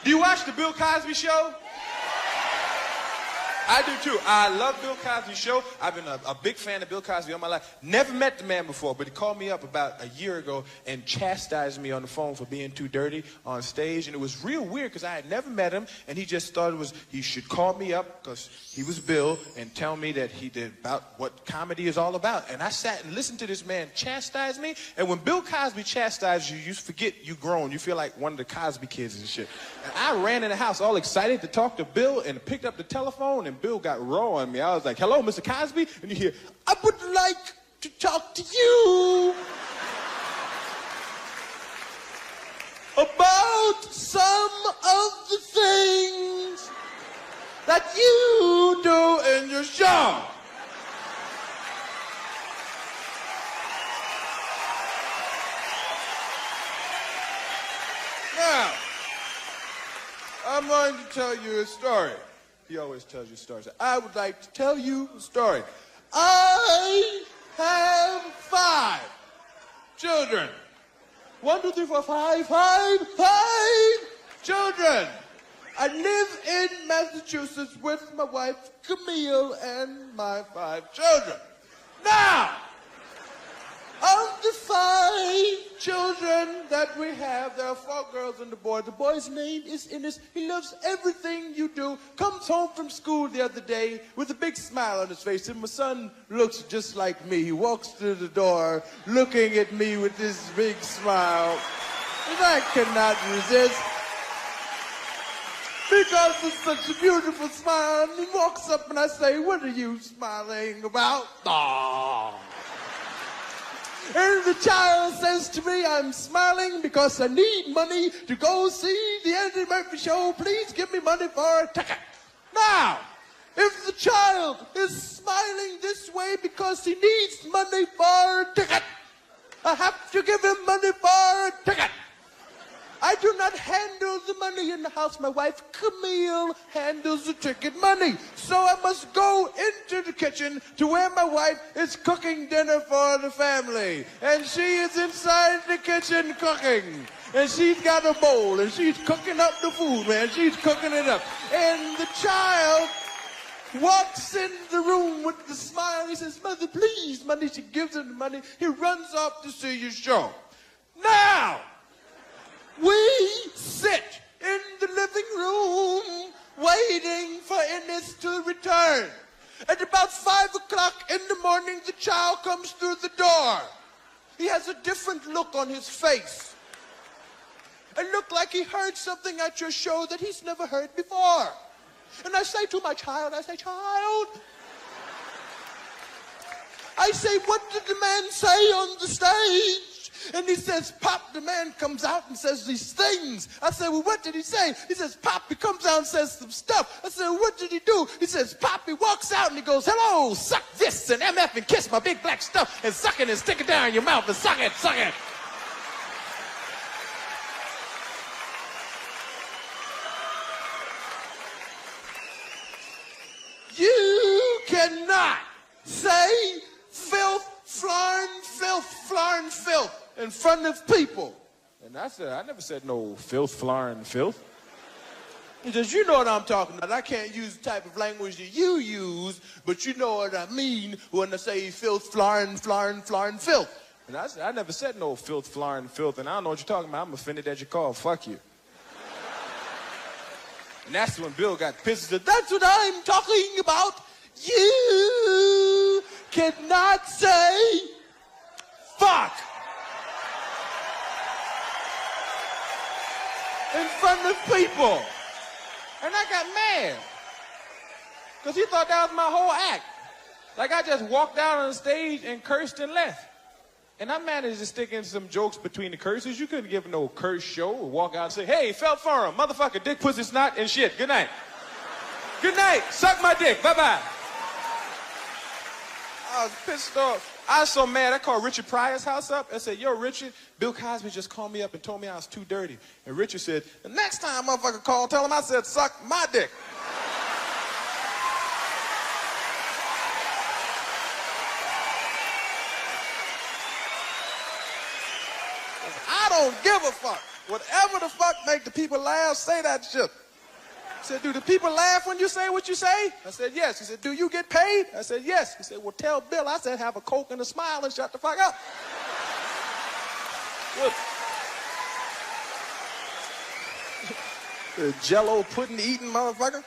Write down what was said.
Do you watch the Bill Cosby Show? I do too. I love Bill Cosby Show. I've been a big fan of Bill Cosby all my life. Never met the man before, but he called me up about a year ago and chastised me on the phone for being too dirty on stage. And it was real weird because I had never met him, and he just thought he should call me up because he was Bill and tell me that he did about what comedy is all about. And I sat and listened to this man chastise me. And when Bill Cosby chastises you, you forget you grown. You feel like one of the Cosby kids and shit. And I ran in the house all excited to talk to Bill and picked up the telephone, and Bill got raw on me. I was like, hello, Mr. Cosby? And you hear, I would like to talk to you about some of the things that you do in your show. Now, I'm going to tell you a story. He always tells you stories. I would like to tell you a story. I have 5 children. 1, 2, 3, 4, 5 children. I live in Massachusetts with my wife, Camille, and my 5 children. Now, of the 5 children that we have, there are 4 girls and a boy. The boy's name is Innes. He loves everything you do. Comes home from school the other day with a big smile on his face. And my son looks just like me. He walks through the door looking at me with this big smile. And I cannot resist. Because it's such a beautiful smile. And he walks up and I say, what are you smiling about? Aww. And the child says to me, I'm smiling because I need money to go see the Eddie Murphy show. Please give me money for a ticket. Now, if the child is smiling this way because he needs money for a ticket, I have to give him money for a ticket. I do not handle the money in the house. My wife, Camille, handles the ticket money. So I must go into the kitchen to where my wife is cooking dinner for the family. And she is inside the kitchen cooking. And she's got a bowl, and she's cooking up the food, man. She's cooking it up. And the child walks in the room with the smile. He says, Mother, please, money. She gives him the money. He runs off to see your show. Now, we sit in the living room waiting for Innes to return. At about 5 o'clock in the morning, the child comes through the door. He has a different look on his face. It looked like he heard something at your show that he's never heard before. And I say to my child, child, I say, what did the man say on the stage? And he says, Pop. The man comes out and says these things. I said, well, what did he say? He says, Pop. He comes out and says some stuff. I said, well, what did he do? He says, Pop. He walks out and he goes, hello, suck this and MF and kiss my big black stuff and suck it and stick it down in your mouth and suck it, suck it. You cannot say filth, flarn, filth in front of people. And I said, I never said no filth, flarn, filth. He says, you know what I'm talking about. I can't use the type of language that you use, but you know what I mean when I say filth, flarn, filth. And I said, I never said no filth, flarn, filth, and I don't know what you're talking about. I'm offended that you called. Fuck you. And that's when Bill got pissed. He said, that's what I'm talking about. You cannot say fuck in front of people. And I got mad because he thought that was my whole act. Like I just walked out on the stage and cursed and left. And I managed to stick in some jokes between the curses. You couldn't give no curse show or walk out and say, hey, felt for him, motherfucker, dick, pussy, snot, and shit. Good night. Good night. Suck my dick. Bye-bye. I was pissed off. I was so mad, I called Richard Pryor's house up. I said, yo, Richard, Bill Cosby just called me up and told me I was too dirty. And Richard said, the next time motherfucker call, tell him I said, suck my dick. I don't give a fuck. Whatever the fuck make the people laugh, say that shit. He said, do the people laugh when you say what you say? I said, yes. He said, do you get paid? I said, yes. He said, well, tell Bill. I said, have a Coke and a smile and shut the fuck up. Jello pudding eating motherfucker.